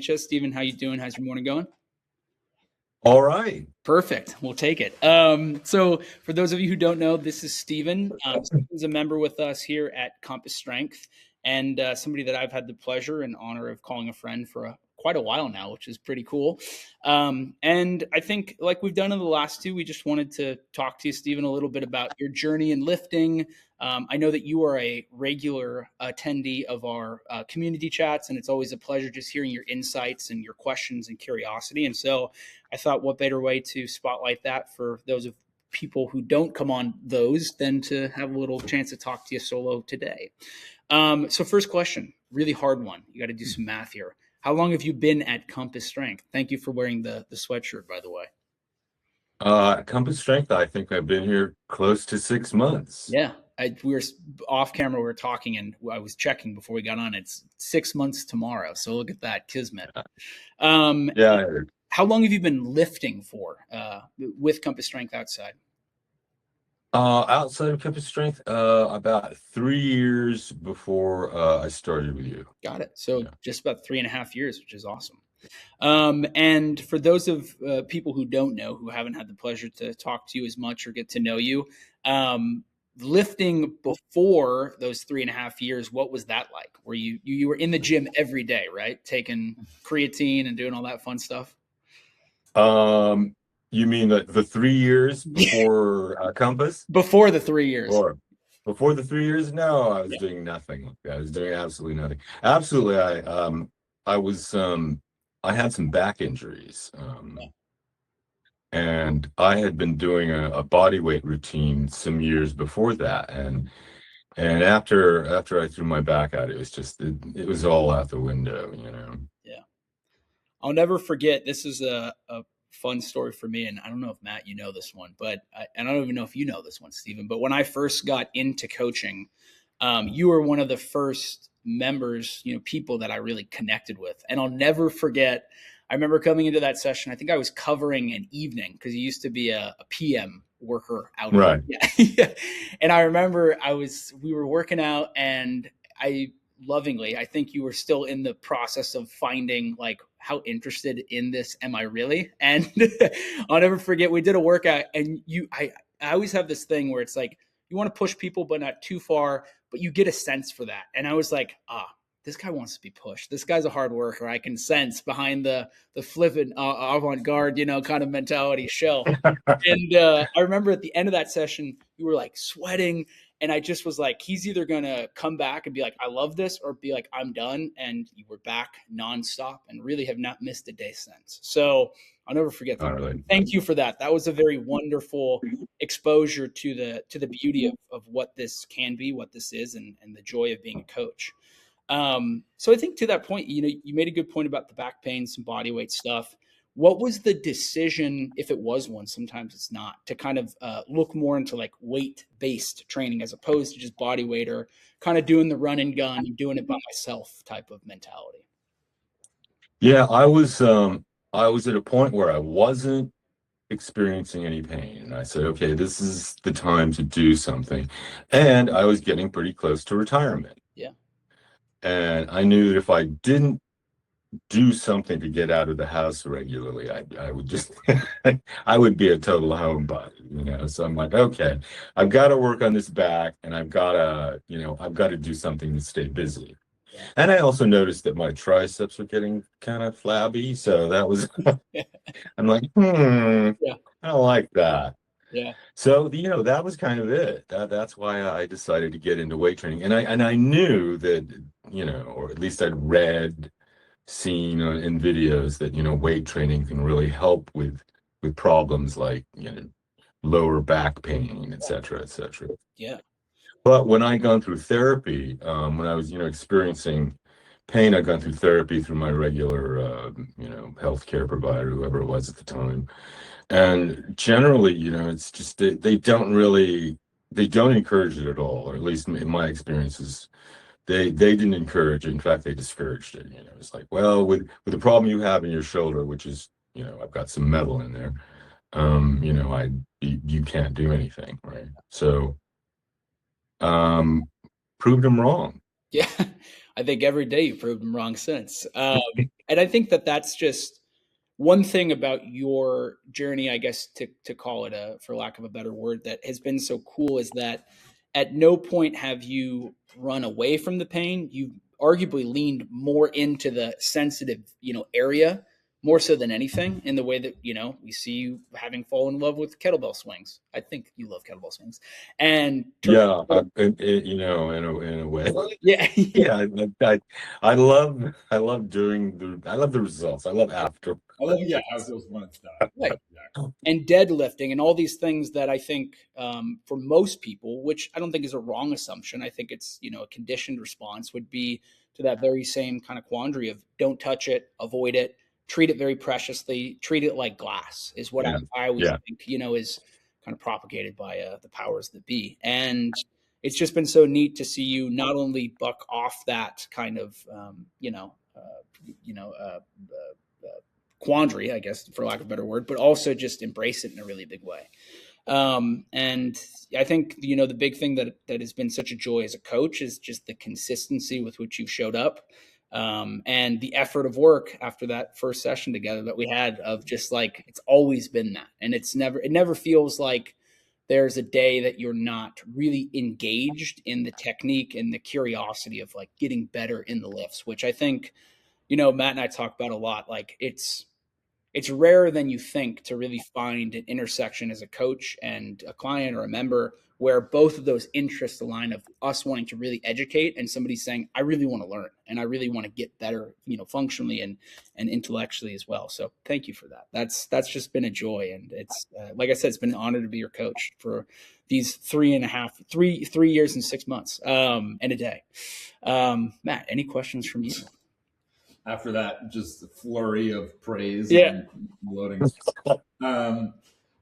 Sanchez. Steven, how you doing? How's your morning going? All right. Perfect. We'll take it. So for those of you who don't know, this is Steven. Steven's a member with us here at Compass Strength, and somebody that I've had the pleasure and honor of calling a friend for quite a while now, which is pretty cool. And I think, like we've done in the last two, we just wanted to talk to you, Steven, a little bit about your journey in lifting. I know that you are a regular attendee of our community chats, and it's always a pleasure just hearing your insights and your questions and curiosity. And so I thought, what better way to spotlight that for those of people who don't come on those than to have a little chance to talk to you solo today. So first question, really hard one. You got to do some math here. How long have you been at Compass Strength? Thank you for wearing the sweatshirt, by the way. Compass Strength, I think I've been here close to 6 months. Yeah, we were off camera. We were talking, and I was checking before we got on. It's 6 months tomorrow. So look at that, kismet. Yeah. How long have you been lifting for with Compass Strength outside? Outside of Compass Strength, about 3 years before I started with you. Got it. So just about 3.5 years, which is awesome. And for those of people who don't know, who haven't had the pleasure to talk to you as much or get to know you, lifting before those 3.5 years, what was that like? Were you were in the gym every day, right? Taking creatine and doing all that fun stuff? You mean the 3 years before Compass? Before the 3 years. Or before the 3 years? No, I was doing nothing. I was doing absolutely nothing. Absolutely, I had some back injuries. And I had been doing a body weight routine some years before that, and after I threw my back out, it was just it was all out the window, Yeah, I'll never forget. This is a fun story for me, and I don't know if Matt, you know this one, but and I don't even know if you know this one, Steven. But when I first got into coaching, you were one of the first members, people that I really connected with, and I'll never forget. I remember coming into that session. I think I was covering an evening because you used to be a PM worker out. Right. Yeah. And I remember we were working out, and I think you were still in the process of finding like, how interested in this am I really? And I'll never forget, we did a workout, and I always have this thing where it's like, you want to push people, but not too far, but you get a sense for that. And I was like, this guy wants to be pushed. This guy's a hard worker. I can sense behind the flippant avant-garde, kind of mentality shell. And I remember at the end of that session, you were like sweating. And I just was like, he's either going to come back and be like, I love this, or be like, I'm done. And you were back nonstop and really have not missed a day since. So I'll never forget that. Really. Thank you for that. That was a very wonderful exposure to the beauty of what this can be, what this is, and the joy of being a coach. So I think to that point, you made a good point about the back pain, some body weight stuff. What was the decision, if it was one, sometimes it's not, to kind of look more into like weight-based training as opposed to just body weight, or kind of doing the run and gun and doing it by myself type of mentality? Yeah, I was at a point where I wasn't experiencing any pain, and I said, okay, this is the time to do something. And I was getting pretty close to retirement. Yeah. And I knew that if I didn't do something to get out of the house regularly, I would just I would be a total homebody, so I'm like, okay, I've got to work on this back, and I've got to do something to stay busy. And I also noticed that my triceps were getting kind of flabby, so that was I'm like, I don't like that. Yeah. So that was kind of it. That's why I decided to get into weight training, and I knew that, or at least I'd seen in videos that weight training can really help with problems like lower back pain, etc., etc. Yeah. But when I gone through therapy, when I was experiencing pain, I'd gone through therapy through my regular healthcare provider, whoever it was at the time, and generally, it's just they don't encourage it at all, or at least in my experiences. They didn't encourage it. In fact, they discouraged it. It's like, well, with the problem you have in your shoulder, which is, I've got some metal in there, you can't do anything, right? So, proved them wrong. Yeah. I think every day you proved them wrong since. And I think that that's just one thing about your journey, I guess, to call it a, for lack of a better word, that has been so cool is that at no point have you run away from the pain. You've arguably leaned more into the sensitive, area more so than anything in the way that, we see you having fallen in love with kettlebell swings. I think you love kettlebell swings and Yeah, in a way. yeah, Yeah, I love doing I love the results. I love after. I love, yeah, how it feels when it's done. right. Yeah. And deadlifting and all these things that I think for most people, which I don't think is a wrong assumption, I think it's a conditioned response would be to that very same kind of quandary of don't touch it, avoid it, treat it very preciously, treat it like glass is what Yeah, I always yeah, think is kind of propagated by the powers that be. And it's just been so neat to see you not only buck off that kind of quandary, I guess, for lack of a better word, but also just embrace it in a really big way. And I think, the big thing that has been such a joy as a coach is just the consistency with which you've showed up. And the effort of work after that first session together that we had of just like, it's always been that. And it never feels like there's a day that you're not really engaged in the technique and the curiosity of like getting better in the lifts, which I think, Matt and I talk about a lot. Like it's rarer than you think to really find an intersection as a coach and a client or a member where both of those interests align of us wanting to really educate and somebody saying, I really want to learn and I really want to get better, functionally and intellectually as well. So thank you for that. That's just been a joy. And it's, like I said, it's been an honor to be your coach for these 3 years and 6 months, and a day. Matt, any questions from you? After that, just a flurry of praise Yeah. and loading.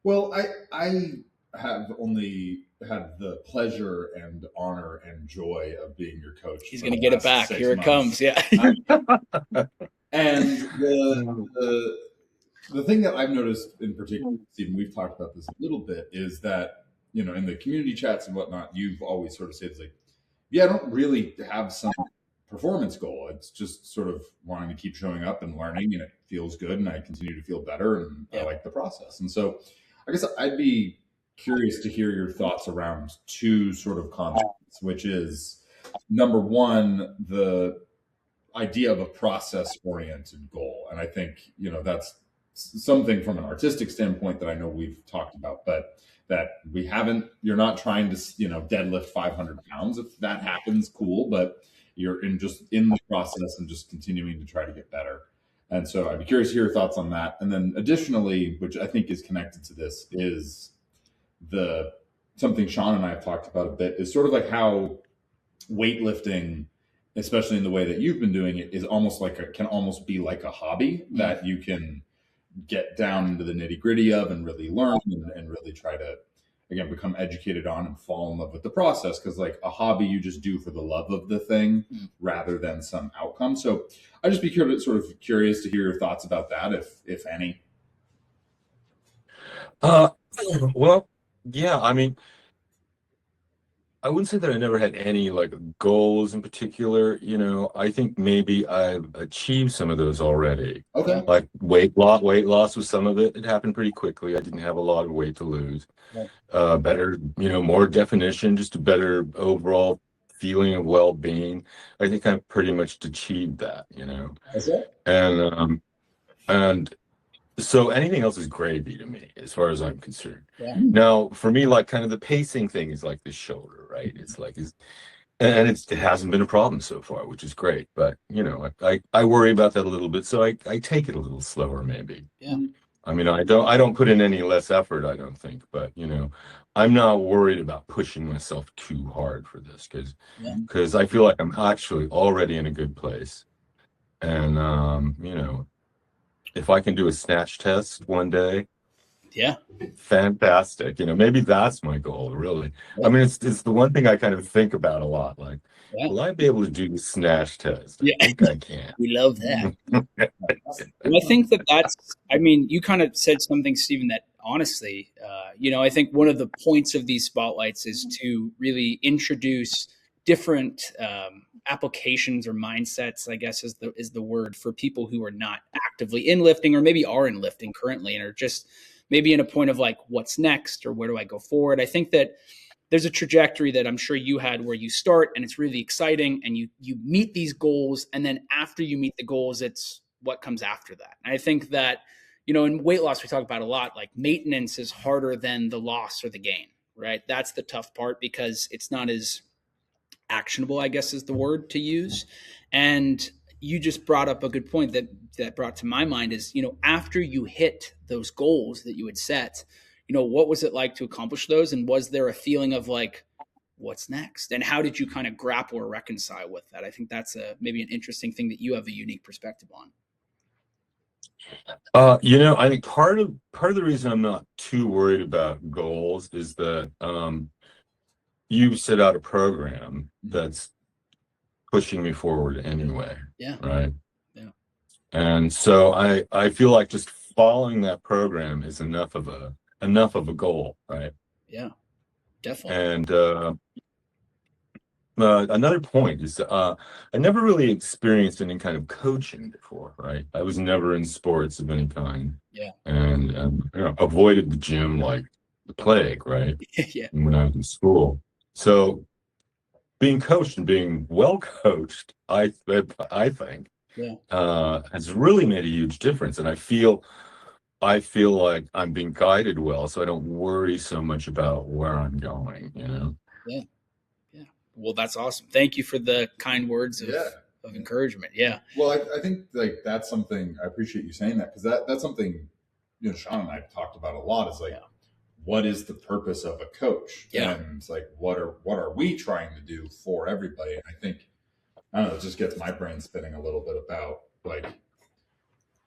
Well, I have only had the pleasure and honor and joy of being your coach. He's going to get it back. Here it comes. Yeah. And the thing that I've noticed in particular, Stephen, we've talked about this a little bit, is that, in the community chats and whatnot, you've always sort of said, it's like, yeah, I don't really have some performance goal. It's just sort of wanting to keep showing up and learning, and it feels good, and I continue to feel better, and I like the process. And so I guess I'd be curious to hear your thoughts around two sort of concepts, which is number one, the idea of a process-oriented goal. And I think, that's something from an artistic standpoint that I know we've talked about, but that you're not trying to, deadlift 500 pounds. If that happens, cool, but you're in the process and just continuing to try to get better. And so I'd be curious to hear your thoughts on that. And then additionally, which I think is connected to this, is something Sean and I have talked about a bit, is sort of like how weightlifting, especially in the way that you've been doing it, is almost can almost be like a hobby that you can get down into the nitty gritty of and really learn and really try to, again, become educated on and fall in love with the process. Because like a hobby you just do for the love of the thing rather than some outcome. So I'd just be curious to hear your thoughts about that, if any. Well, yeah, I mean, I wouldn't say that I never had any like goals in particular. I think maybe I've achieved some of those already. Okay. Like weight loss was some of it. It happened pretty quickly. I didn't have a lot of weight to lose. Right. Better, more definition, just a better overall feeling of well-being. I think I've pretty much achieved that, That's it. And so anything else is gravy to me, as far as I'm concerned. Yeah. Now, for me, like kind of the pacing thing is like the shoulder, right? And it hasn't been a problem so far, which is great. But I worry about that a little bit, so I take it a little slower, maybe. Yeah. I mean, I don't put in any less effort, I don't think, but I'm not worried about pushing myself too hard for this because I feel like I'm actually already in a good place, and if I can do a snatch test one day, yeah, fantastic. Maybe that's my goal, really. I mean, it's the one thing I kind of think about a lot. Like, will I be able to do the snatch test? I think I can. We love that. And I think that's, you kind of said something, Stephen, that honestly, I think one of the points of these spotlights is to really introduce different applications or mindsets, I guess is the word, for people who are not actively in lifting, or maybe are in lifting currently and are just maybe in a point of like, what's next, or where do I go forward? I think that there's a trajectory that I'm sure you had where you start and it's really exciting and you meet these goals. And then after you meet the goals, it's what comes after that. And I think that, in weight loss, we talk about a lot, like maintenance is harder than the loss or the gain, right? That's the tough part because it's not as actionable, I guess is the word to use. And you just brought up a good point that brought to my mind is, after you hit those goals that you had set, what was it like to accomplish those? And was there a feeling of like, what's next? And how did you kind of grapple or reconcile with that? I think that's maybe an interesting thing that you have a unique perspective on. I think part of the reason I'm not too worried about goals is that you set out a program that's pushing me forward anyway. Yeah. Right. Yeah. And so I feel like just following that program is enough of a goal, right? Yeah, definitely. And another point is I never really experienced any kind of coaching before, right? I was never in sports of any kind. Yeah. And avoided the gym like the plague, right? Yeah. When I was in school. So being coached and being well coached, I think, has really made a huge difference. And I feel like I'm being guided well, so I don't worry so much about where I'm going, Yeah. Yeah. Well, that's awesome. Thank you for the kind words of encouragement. Yeah. Well, I think like that's something, I appreciate you saying that, because that's something, Sean and I have talked about a lot, is like, what is the purpose of a coach? Yeah. And it's like, what are we trying to do for everybody? And I think, I don't know, it just gets my brain spinning a little bit about like,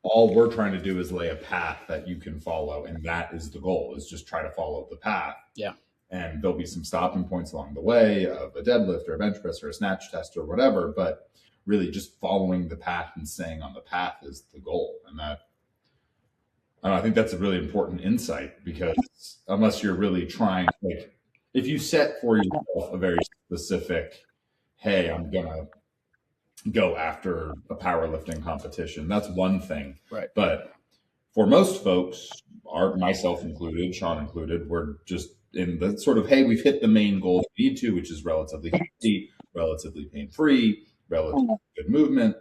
all we're trying to do is lay a path that you can follow. And that is the goal, is just try to follow the path. Yeah. And there'll be some stopping points along the way of a deadlift or a bench press or a snatch test or whatever, but really just following the path and staying on the path is the goal. And that, I think that's a really important insight, because unless you're really trying, like if you set for yourself a very specific, hey, I'm going to go after a powerlifting competition, that's one thing. Right. But for most folks, myself included, Sean included, we're just in the sort of, hey, we've hit the main goal we need to, which is relatively healthy, relatively pain-free, relatively good movement.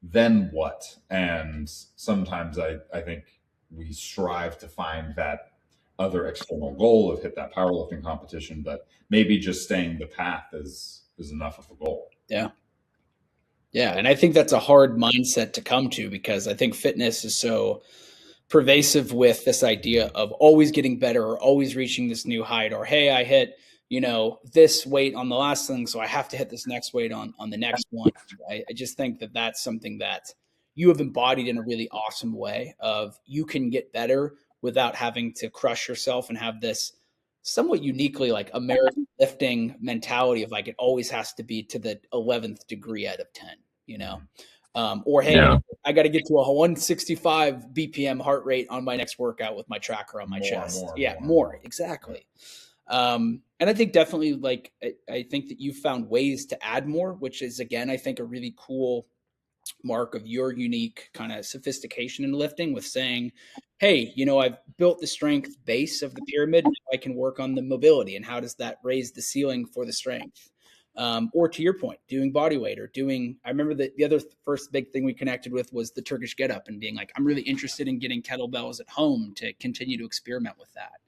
Then what? And sometimes I think we strive to find that other external goal of hit that powerlifting competition, but maybe just staying the path is enough of a goal. Yeah. Yeah. And I think that's a hard mindset to come to, because I think fitness is so pervasive with this idea of always getting better or always reaching this new height, or, hey, I hit, this weight on the last thing, so I have to hit this next weight on the next one. I just think that that's something that you have embodied in a really awesome way of, you can get better without having to crush yourself and have this somewhat uniquely like American lifting mentality of like, it always has to be to the 11th degree out of 10, or, hey, I got to get to a 165 BPM heart rate on my next workout with my tracker on my chest. More. Exactly. And I think definitely, like, I think that you found ways to add more, which is, again, I think a really cool mark of your unique kind of sophistication in lifting, with saying, hey, I've built the strength base of the pyramid. Now I can work on the mobility, and how does that raise the ceiling for the strength? Or to your point, doing body weight, or I remember that the other first big thing we connected with was the Turkish get up, and being like, I'm really interested in getting kettlebells at home to continue to experiment with that.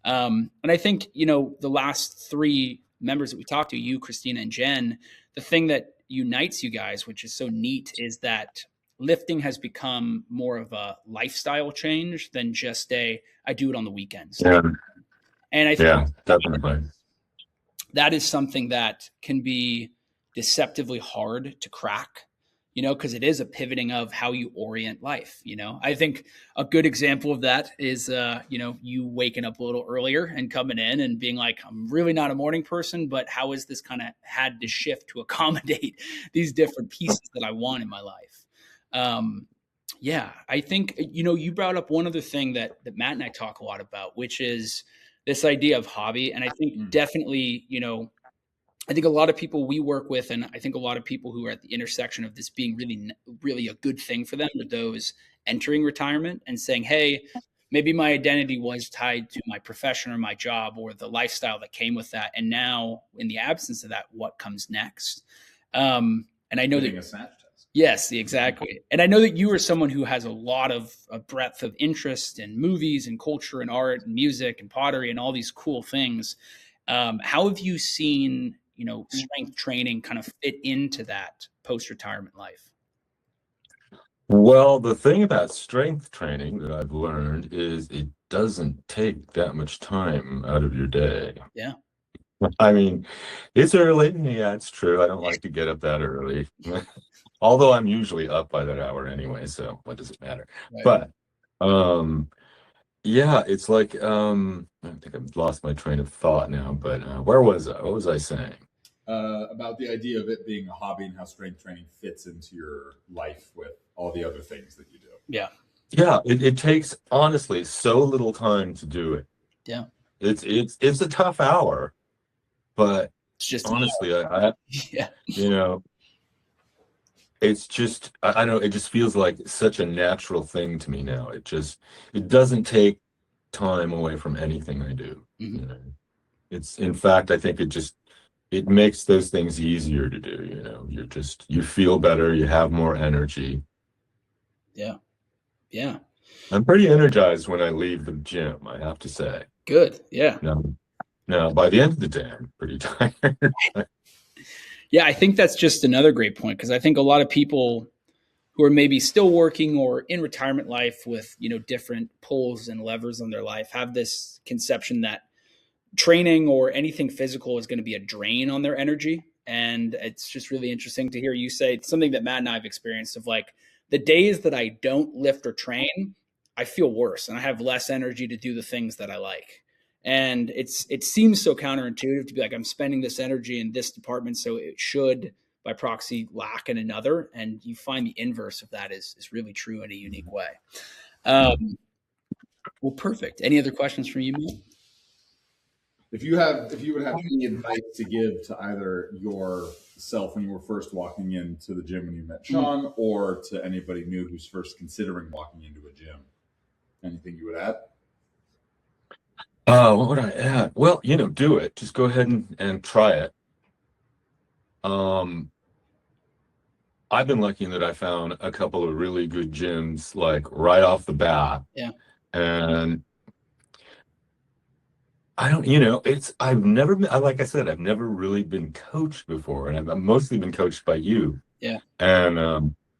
And I think, the last three members that we talked to, you, Christina, and Jen, the thing that unites you guys, which is so neat, is that lifting has become more of a lifestyle change than just I do it on the weekends. Yeah. And I think definitely. That is something that can be deceptively hard to crack, because it is a pivoting of how you orient life. I think a good example of that is, you waking up a little earlier and coming in and being like, I'm really not a morning person, but how is this kind of had to shift to accommodate these different pieces that I want in my life? I think, you brought up one other thing that Matt and I talk a lot about, which is this idea of hobby. And I think definitely, I think a lot of people we work with, and I think a lot of people who are at the intersection of this being really a good thing for them, are those entering retirement and saying, hey, maybe my identity was tied to my profession or my job or the lifestyle that came with that. And now, in the absence of that, what comes next? And I know Getting that, a snatch test. yes, exactly. And I know that you are someone who has a lot of a breadth of interest in movies and culture and art and music and pottery and all these cool things. How have you seen, strength training kind of fit into that post-retirement life? Well, the thing about strength training that I've learned is it doesn't take that much time out of your day. Yeah. I mean, it's early. Yeah, it's true. I don't like to get up that early. Although I'm usually up by that hour anyway, so what does it matter? Right. But yeah, it's like I think I've lost my train of thought now, but where was I? What was I saying? About the idea of it being a hobby and how strength training fits into your life with all the other things that you do. Yeah. Yeah, it takes honestly so little time to do it. Yeah. It's a tough hour, but It's just honestly, I yeah. it's just I know it just feels like such a natural thing to me now. It doesn't take time away from anything I do. Mhm. You know, it's in fact I think it makes those things easier to do. You feel better, you have more energy. Yeah. Yeah. I'm pretty energized when I leave the gym, I have to say. Good. Yeah. Now by the end of the day, I'm pretty tired. Yeah. I think that's just another great point, because I think a lot of people who are maybe still working or in retirement life with, different pulls and levers on their life have this conception that training or anything physical is going to be a drain on their energy. And it's just really interesting to hear you say something that Matt and I have experienced, of like, the days that I don't lift or train, I feel worse and I have less energy to do the things that I like. And it seems so counterintuitive to be like, I'm spending this energy in this department, so it should by proxy lack in another. And you find the inverse of that is really true in a unique way. Well, perfect. Any other questions from you, Matt? If you would have any advice to give to either yourself when you were first walking into the gym when you met Sean, or to anybody new who's first considering walking into a gym, anything you would add? What would I add? Well, do it. Just go ahead and try it. I've been lucky that I found a couple of really good gyms, like right off the bat. Yeah. And I've never been, like I said, I've never really been coached before, and I've mostly been coached by you. Yeah.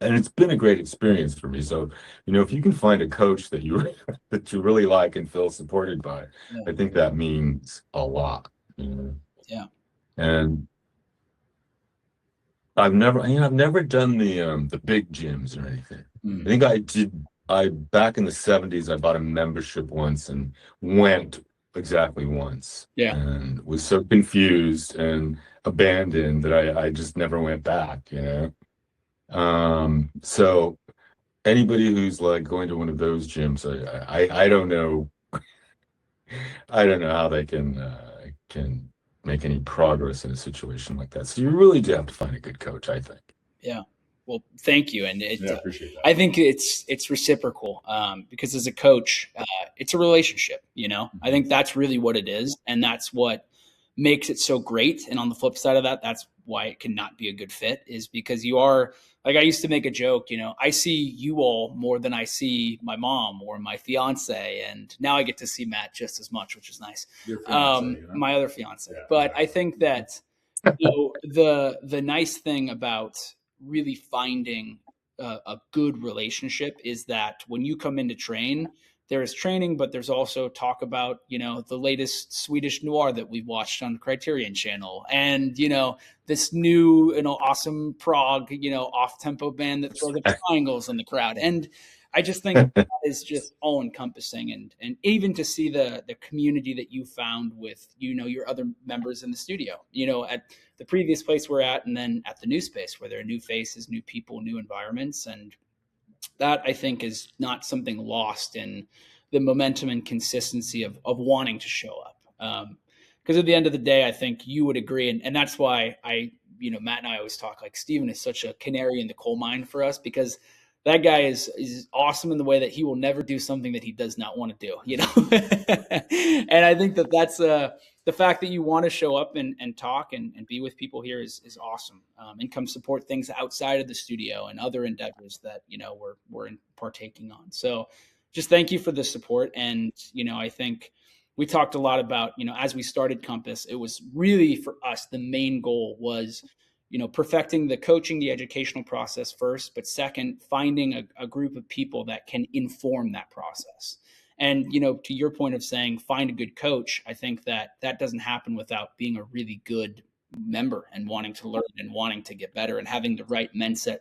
And it's been a great experience for me. So, if you can find a coach that you that you really like and feel supported by, Yeah. I think that means a lot. Yeah. And I've never done the big gyms or anything. I think I did. Back in the 70s, I bought a membership once and went exactly once. Yeah. And was so confused and abandoned that I just never went back. So anybody who's like going to one of those gyms, I don't know. I don't know how they can make any progress in a situation like that. So you really do have to find a good coach, I think. Yeah. Well, thank you. And I appreciate that. I think it's reciprocal, because as a coach, it's a relationship, I think that's really what it is. And that's what makes it so great. And on the flip side of that, that's why it cannot be a good fit, is because you are, like, I used to make a joke, I see you all more than I see my mom or my fiance. And now I get to see Matt just as much, which is nice. Your fiance, my other fiance. Yeah. But I think that, the nice thing about really finding a good relationship is that when you come in to train, there is training, but there's also talk about, the latest Swedish noir that we've watched on the Criterion channel. And, this new, awesome prog, off tempo band that throws up triangles in the crowd. And I just think that is just all encompassing. And even to see the community that you found with, your other members in the studio, at the previous place we're at, and then at the new space where there are new faces, new people, new environments. And that, I think, is not something lost in the momentum and consistency of wanting to show up. Because at the end of the day, I think you would agree. And that's why Matt and I always talk, like, Steven is such a canary in the coal mine for us, because that guy is awesome in the way that he will never do something that he does not want to do, And I think that's the fact that you want to show up and talk and be with people here is awesome. And come support things outside of the studio and other endeavors that, we're partaking on. So just thank you for the support. And, I think we talked a lot about, as we started Compass, it was really for us, the main goal was, perfecting the coaching, the educational process first, but second, finding a group of people that can inform that process. And, to your point of saying, find a good coach, I think that doesn't happen without being a really good member and wanting to learn and wanting to get better and having the right mindset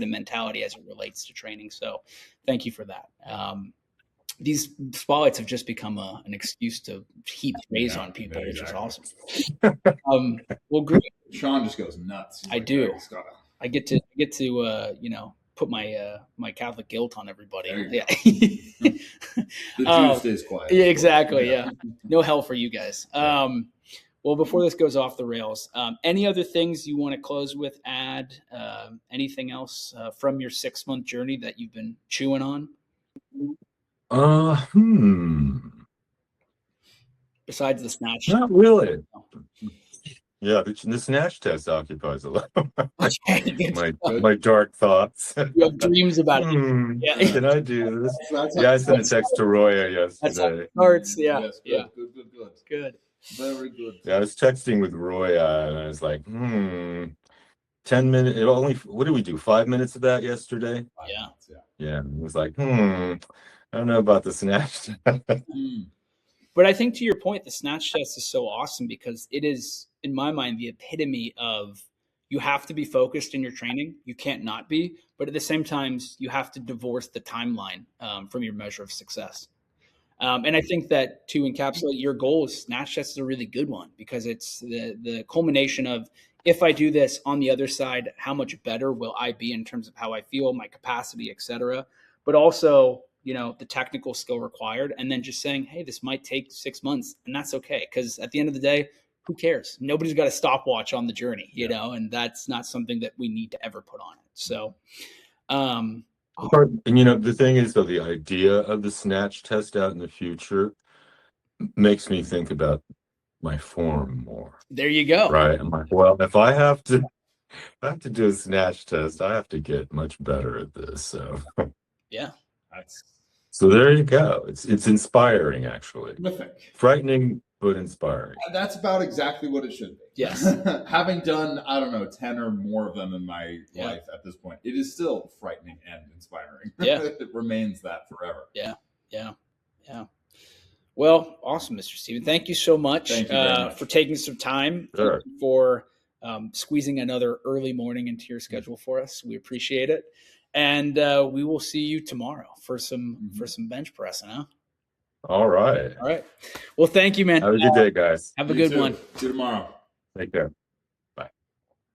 and mentality as it relates to training. So thank you for that. These spotlights have just become an excuse to heap praise on people, which is awesome. Well, great. Sean just goes nuts. I do. I get to put my Catholic guilt on everybody. Yeah. The Jew stays quiet. Yeah, exactly. Yeah. No hell for you guys. Well, before this goes off the rails, any other things you want to close with, add? Anything else from your 6-month journey that you've been chewing on? Besides the snatch? Not really. Yeah, the snatch test occupies a lot of my dark thoughts. You have dreams about it. Yeah. Can I do this? I sent a text to Roya yesterday. That's how it starts. Yeah. Yes, Yeah. Good. Very good. Yeah, I was texting with Roya, and I was like, 10 minutes. What did we do? 5 minutes of that yesterday? Yeah. Yeah. It was like, I don't know about the snatch test. But I think, to your point, the snatch test is so awesome because it is, in my mind, the epitome of, you have to be focused in your training. You can't not be, but at the same time, you have to divorce the timeline from your measure of success. And I think that to encapsulate your goals, snatch test is a really good one because it's the culmination of, if I do this on the other side, how much better will I be in terms of how I feel, my capacity, et cetera. But also, the technical skill required, and then just saying, hey, this might take 6 months, and that's okay. Because at the end of the day, who cares? Nobody's got a stopwatch on the journey, and that's not something that we need to ever put on it. So, and the thing is, though, the idea of the snatch test out in the future makes me think about my form more. There you go. Right. I'm like, well, if I have to do a snatch test, I have to get much better at this. So yeah. So there you go. It's inspiring, actually. Terrific. Frightening, but inspiring. That's about exactly what it should be. Yes. Having done, 10 or more of them in my life at this point, it is still frightening and inspiring. Yeah. It remains that forever. Yeah. Well, awesome, Mr. Steven. Thank you so much, for taking some time, Sure. for squeezing another early morning into your schedule for us. We appreciate it. And we will see you tomorrow for some bench pressing, huh? All right. Well, thank you, man. Have a good day, guys. Have a good one. See you tomorrow. Take care.